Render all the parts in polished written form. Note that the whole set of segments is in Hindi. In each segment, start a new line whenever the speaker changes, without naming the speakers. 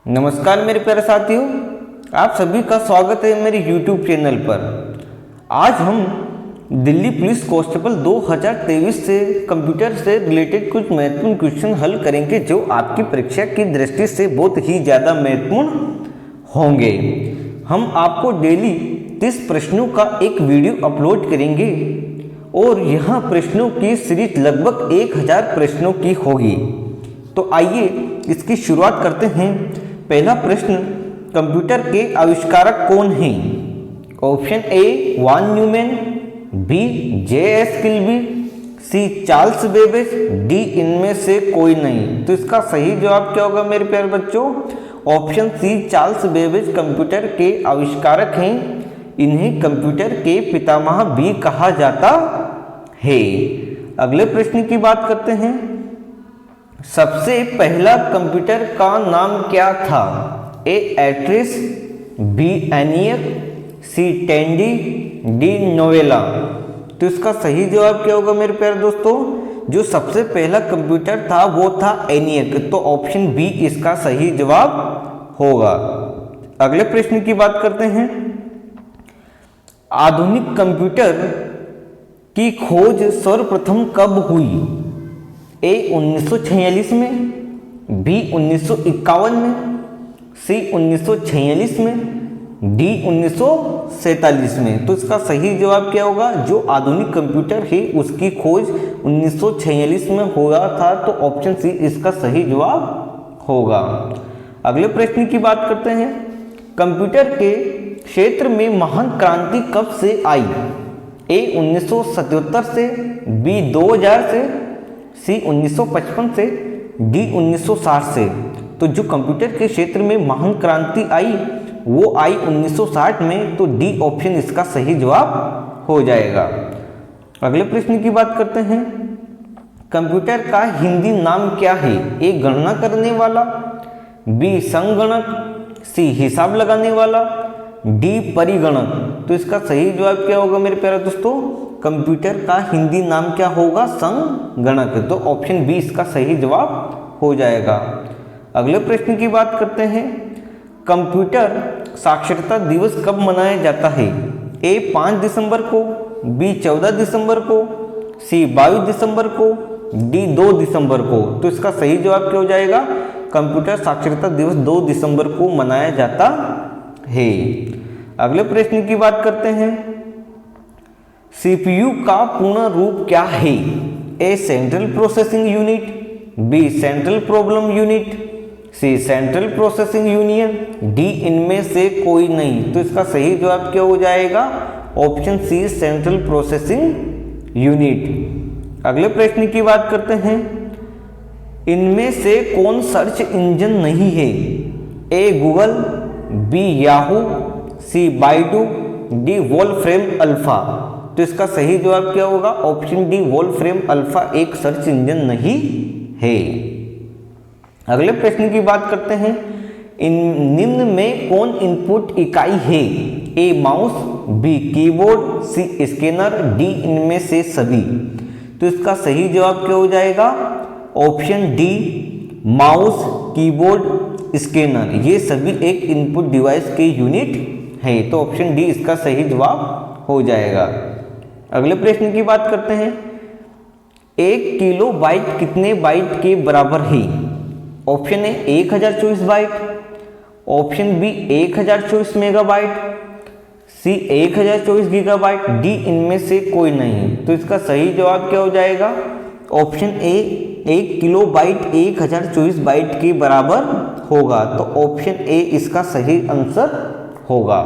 नमस्कार मेरे प्यारे साथियों, आप सभी का स्वागत है मेरे YouTube चैनल पर। आज हम दिल्ली पुलिस कांस्टेबल 2023 से कंप्यूटर से रिलेटेड कुछ महत्वपूर्ण क्वेश्चन हल करेंगे जो आपकी परीक्षा की दृष्टि से बहुत ही ज़्यादा महत्वपूर्ण होंगे। हम आपको डेली 30 प्रश्नों का एक वीडियो अपलोड करेंगे और यहाँ प्रश्नों की सीरीज लगभग 1000 प्रश्नों की होगी। तो आइए इसकी शुरुआत करते हैं। पहला प्रश्न, कंप्यूटर के आविष्कारक कौन हैं? Option A von Neumann, B J S. Kilby, C Charles Babbage, D इनमें से कोई नहीं। तो इसका सही जवाब क्या होगा मेरे प्यारे बच्चों? Option C Charles Babbage computer के आविष्कारक हैं। इन्हें कंप्यूटर के पितामह भी कहा जाता है। अगले प्रश्न की बात करते हैं। सबसे पहला कंप्यूटर का नाम क्या था? ए एट्रिस, बी एनियक, सी टेंडी, डी नोवेला। तो इसका सही जवाब क्या होगा मेरे प्यारे दोस्तों? जो सबसे पहला कंप्यूटर था वो था एनियक। तो ऑप्शन बी इसका सही जवाब होगा। अगले प्रश्न की बात करते हैं। आधुनिक कंप्यूटर की खोज सर्वप्रथम कब हुई? ए 1946 में, बी 1951 में, सी 1946 में, डी 1947 में। तो इसका सही जवाब क्या होगा? जो आधुनिक कंप्यूटर है उसकी खोज 1946 में हुआ था। तो ऑप्शन सी इसका सही जवाब होगा। अगले प्रश्न की बात करते हैं। कंप्यूटर के क्षेत्र में महान क्रांति कब से आई? ए 1977 से, बी 2000 से, सी 1955 से, डी 1960 से। तो जो कंप्यूटर के क्षेत्र में महान क्रांति आई वो आई 1960 में। तो डी ऑप्शन इसका सही जवाब हो जाएगा। अगले प्रश्न की बात करते हैं। कंप्यूटर का हिंदी नाम क्या है? ए गणना करने वाला, बी संगणक, सी हिसाब लगाने वाला, डी परिगणक। तो इसका सही जवाब क्या होगा मेरे प्यारे दोस्तों? कंप्यूटर का हिंदी नाम क्या होगा? संगणक। तो ऑप्शन बी इसका सही जवाब हो जाएगा। अगले प्रश्न की बात करते हैं। कंप्यूटर साक्षरता दिवस कब मनाया जाता है? ए 5 दिसंबर को, बी 14 दिसंबर को, सी 22 दिसंबर को, डी 2 दिसंबर को। तो इसका सही जवाब क्या हो जाएगा? कंप्यूटर साक्षरता दिवस 2 दिसंबर को मनाया जाता है। अगले प्रश्न की बात करते हैं। सीपीयू का पूर्ण रूप क्या है? A central processing unit, B central problem unit, C central processing union, D इनमें से कोई नहीं। तो इसका सही जवाब क्या हो जाएगा? Option C central processing unit. अगले प्रश्न की बात करते हैं। इनमें से कौन सर्च इंजन नहीं है? ए गूगल, बी याहू, सी बाइडू, डी वोल्फ्रेम अल्फा। तो इसका सही जवाब क्या होगा? ऑप्शन डी वोल्फ्रेम अल्फा एक सर्च इंजन नहीं है। अगले प्रश्न की बात करते हैं। निम्न में कौन इनपुट इकाई है? A mouse, B keyboard, C scanner, D इनमें से सभी। तो इसका सही जवाब क्या हो जाएगा? Option D mouse, keyboard, scanner ये सभी एक इनपुट डिवाइस के यूनिट है। तो ऑप्शन डी इसका सही जवाब हो जाएगा। अगले प्रश्न की बात करते हैं। 1 किलो बाइट कितने बाइट के बराबर है? Option A 1024 byte, option B 1024 megabyte, C 1024 gigabyte, D इनमें से कोई नहीं। तो इसका सही जवाब क्या हो जाएगा? Option A 1 kilobyte 1024 byte के बराबर होगा। तो ऑप्शन ए इसका सही आंसर होगा।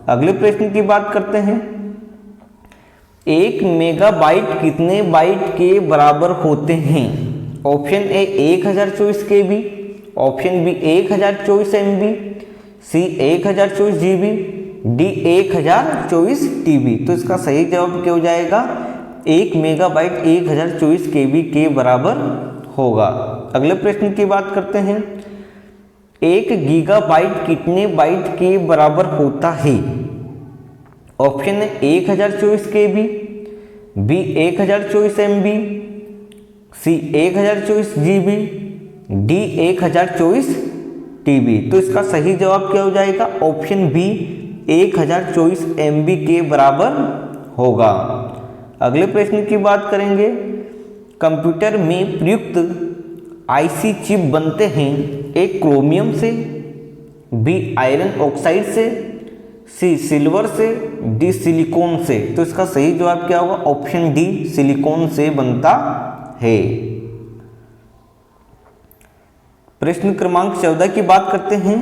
अगले प्रश्न की बात करते हैं। 1 मेगाबाइट कितने बाइट के बराबर होते हैं? Option A 1024 KB, option B 1024 MB, C 1024 GB, D 1024 TB। तो इसका सही जवाब क्या हो जाएगा? 1 मेगाबाइट 1024 KB के बराबर होगा। अगले प्रश्न की बात करते हैं। 1 गीगाबाइट कितने बाइट के बराबर होता है? ऑप्शन है 1024 KB, B 1024 MB, C 1024 GB, D 1024 TB. तो इसका सही जवाब क्या हो जाएगा? ऑप्शन बी 1024 MB के बराबर होगा। अगले प्रश्न की बात करेंगे। कंप्यूटर में प्रयुक्त आईसी चिप बनते हैं ए क्रोमियम से, बी आयरन ऑक्साइड से, सी सिल्वर से, डी सिलिकॉन से। तो इसका सही जवाब क्या होगा? ऑप्शन डी सिलिकॉन से बनता है। प्रश्न क्रमांक 14 की बात करते हैं।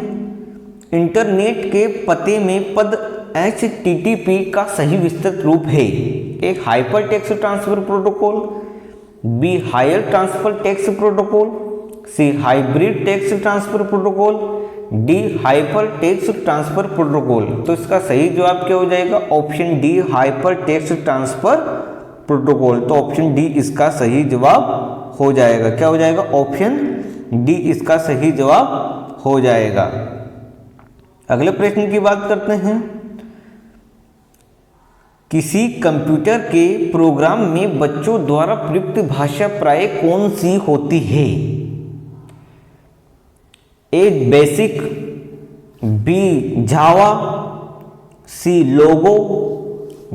इंटरनेट के पते में पद HTTP का सही विस्तृत रूप है? A hyper text transfer protocol, B higher transfer text protocol, C hybrid text transfer protocol, D hyper text transfer protocol. तो इसका सही जवाब क्या हो जाएगा? Option D hyper text transfer protocol. तो ऑप्शन डी इसका सही जवाब हो जाएगा। क्या हो जाएगा? ऑप्शन डी इसका सही जवाब हो जाएगा। अगले प्रश्न की बात करते हैं। किसी कंप्यूटर के प्रोग्राम में बच्चों द्वारा प्रयुक्त भाषा प्राय कौन सी होती है? ए बेसिक, बी जावा, सी लोगो,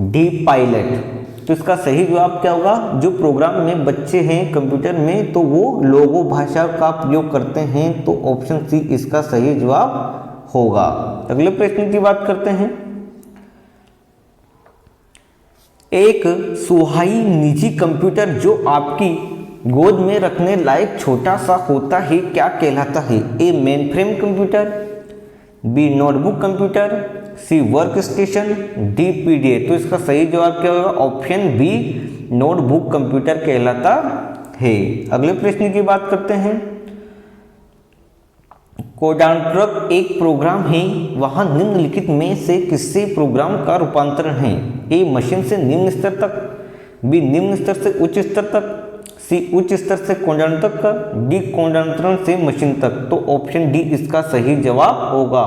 डी पायलट। तो इसका सही जवाब क्या होगा? जो प्रोग्राम में बच्चे हैं कंप्यूटर में तो वो लोगो भाषा का प्रयोग करते हैं। तो ऑप्शन सी इसका सही जवाब होगा। अगले प्रश्न की बात करते हैं। एक सुहाई निजी कंप्यूटर जो आपकी गोद में रखने लायक छोटा सा होता है क्या कहलाता है? A main frame computer, B notebook computer, C work station, D PDA. तो इसका सही जवाब क्या होगा? ऑप्शन बी नोटबुक कंप्यूटर कहलाता है। अगले प्रश्न की बात करते हैं। कोडांट्रक एक प्रोग्राम है, वहां निम्नलिखित में से किससे प्रोग्राम का रूपांतरण है? ए मशीन से निम्न स्तर तक, बी निम्न स्तर से उच्च स्तर तक, सी उच्च स्तर से कोडांट्रक तक, डी कोडांतरण से मशीन तक। तो ऑप्शन डी इसका सही जवाब होगा,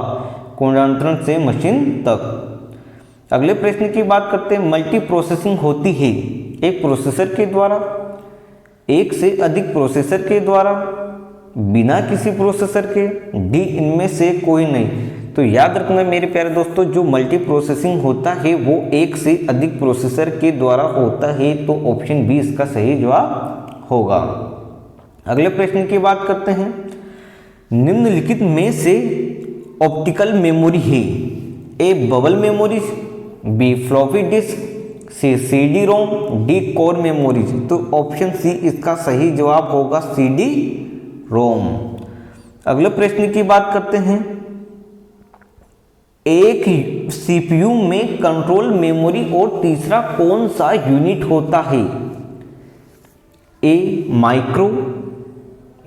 कोडांतरण से मशीन तक। अगले प्रश्न की बात करते हैं। मल्टी प्रोसेसिंग होती है एक प्रोसेसर के द्वारा, एक से अधिक प्रोसेसर के द्वारा, बिना किसी प्रोसेसर के, डी इनमें से कोई नहीं। तो याद रखना मेरे प्यारे दोस्तों, जो मल्टी प्रोसेसिंग होता है वो एक से अधिक प्रोसेसर के द्वारा होता है। तो ऑप्शन बी इसका सही जवाब होगा। अगले प्रश्न की बात करते हैं। निम्नलिखित में से ऑप्टिकल मेमोरी है? A bubble memories, B floppy disk, C CD ROM, D core memories. तो ऑप्शन सी इसका सही जवाब होगा, CD रोम। अगले प्रश्न की बात करते हैं। एक CPU में कंट्रोल मेमोरी और तीसरा कौन सा यूनिट होता है? ए माइक्रो,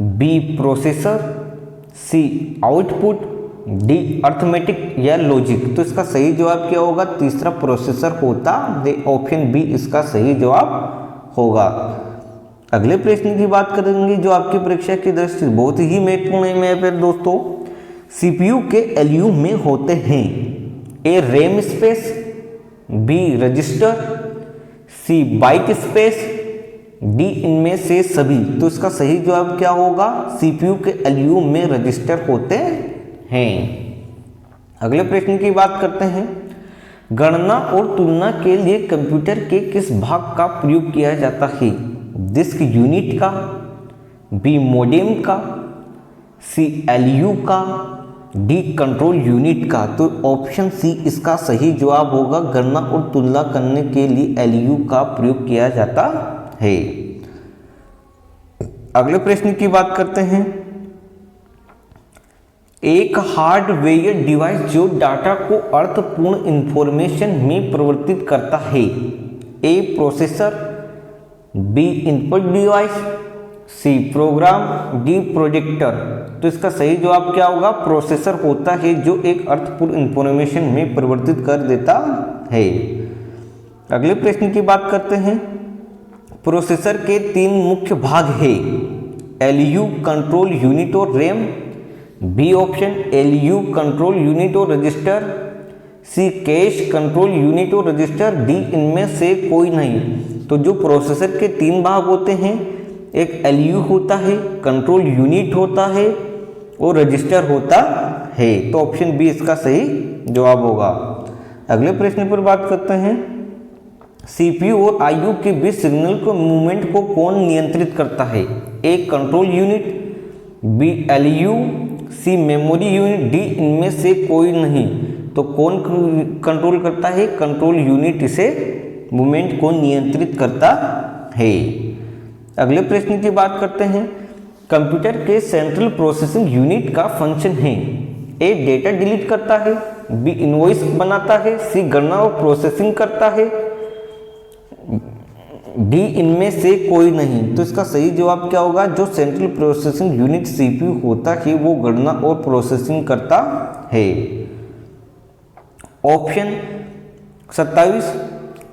बी प्रोसेसर, सी आउटपुट, डी अर्थमेटिक या लॉजिक। तो इसका सही जवाब क्या होगा? तीसरा प्रोसेसर होता है। ऑप्शन बी इसका सही जवाब होगा। अगले प्रश्न की बात करेंगे जो आपकी परीक्षा की दृष्टि से बहुत ही महत्वपूर्ण है मेरे प्यारे दोस्तों। CPU के LU में होते हैं? ए रैम स्पेस, बी रजिस्टर, सी बाइट स्पेस, डी इनमें से सभी। तो इसका सही जवाब क्या होगा? CPU के LU में रजिस्टर होते हैं। अगले प्रश्न की बात करते हैं। गणना और तुलना के लिए कंप्यूटर के किस भाग का प्रयोग किया जाता है? डिस्क यूनिट का, बी मॉडेम का, सी LU का, डी कंट्रोल यूनिट का। तो ऑप्शन सी इसका सही जवाब होगा। गणना और तुलना करने के लिए LU का प्रयोग किया जाता है। अगले प्रश्न की बात करते हैं। एक हार्डवेयर डिवाइस जो डाटा को अर्थपूर्ण इंफॉर्मेशन में परिवर्तित करता है? A processor, B input device, C program, D projector. तो इसका सही जवाब क्या होगा? प्रोसेसर होता है जो एक अर्थपूर्ण इंफॉर्मेशन में परिवर्तित कर देता है। अगले प्रश्न की बात करते हैं। प्रोसेसर के 3 मुख्य भाग हैं? LU कंट्रोल यूनिट और RAM, B option LU control unit और register, C cache control unit और रजिस्टर, डी इनमें से कोई नहीं। तो जो प्रोसेसर के 3 भाग होते हैं, एक LU होता है, कंट्रोल यूनिट होता है वो रजिस्टर होता है। तो ऑप्शन बी इसका सही जवाब होगा। अगले प्रश्न पर बात करते हैं, सीपीयू और आईयू के बीच सिग्नल को मूवमेंट को कौन नियंत्रित करता है? ए कंट्रोल यूनिट, बी एलयू, सी मेमोरी यूनिट, डी इनमें से कोई नहीं। तो कौन कंट्रोल करता है? कंट्रोल यूनिट इसे मूवमेंट को नियंत्रित करता है। अगले प्रश्न की बात करते हैं, कंप्यूटर के सेंट्रल प्रोसेसिंग यूनिट का फंक्शन है? ए डेटा डिलीट करता है, बी इनवॉइस बनाता है, सी गणना और प्रोसेसिंग करता है, डी इनमें से कोई नहीं। तो इसका सही जवाब क्या होगा? जो सेंट्रल प्रोसेसिंग यूनिट सीपीयू होता है वो गणना और प्रोसेसिंग करता है। ऑप्शन 27,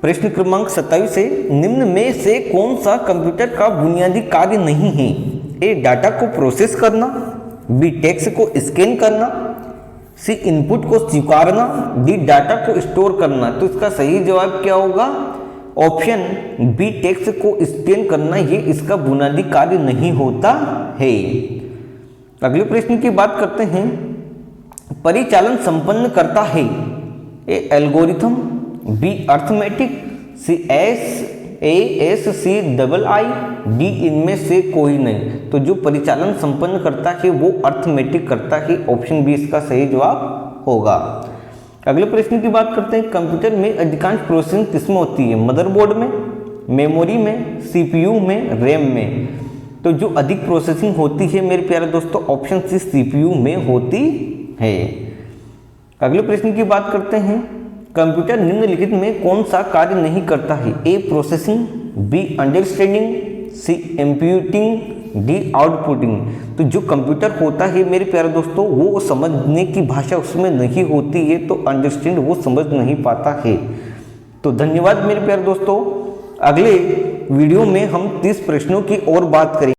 प्रश्न क्रमांक 27 है, निम्न में से कौन सा कंप्यूटर का बुनियादी कार्य नहीं है? ए डाटा को प्रोसेस करना, बी टेक्स्ट को स्कैन करना, सी इनपुट को स्वीकारना, डी डाटा को स्टोर करना। तो इसका सही जवाब क्या होगा? ऑप्शन बी टेक्स्ट को स्कैन करना, ये इसका बुनियादी कार्य नहीं होता है। अगले प्रश्न की बात करते हैं, परिचालन संपन्न करता है? A algorithm, B arithmetic, C S C double I, D इनमें से कोई नहीं। तो जो परिचालन संपन्न करता है वो अर्थमेटिक करता है। ऑप्शन बी इसका सही जवाब होगा। अगले प्रश्न की बात करते हैं, कंप्यूटर में अधिकांश प्रोसेसिंग किसमें होती है? मदरबोर्ड में, मेमोरी में, सीपीयू में, रैम में। तो जो अधिक प्रोसेसिंग होती है मेरे प्यारे दोस्तों, ऑप्शन सी सीपीयू में होती है। अगले प्रश्न की बात करते हैं, कंप्यूटर निम्नलिखित में कौन सा कार्य नहीं करता है? A processing, B understanding, C inputting, D outputting. तो जो कंप्यूटर होता है मेरे प्यारे दोस्तों वो समझने की भाषा उसमें नहीं होती है, तो अंडरस्टैंड वो समझ नहीं पाता है। तो धन्यवाद मेरे प्यारे दोस्तों। अगले वीडियो में हम 30 प्रश्नों की और बात करेंगे।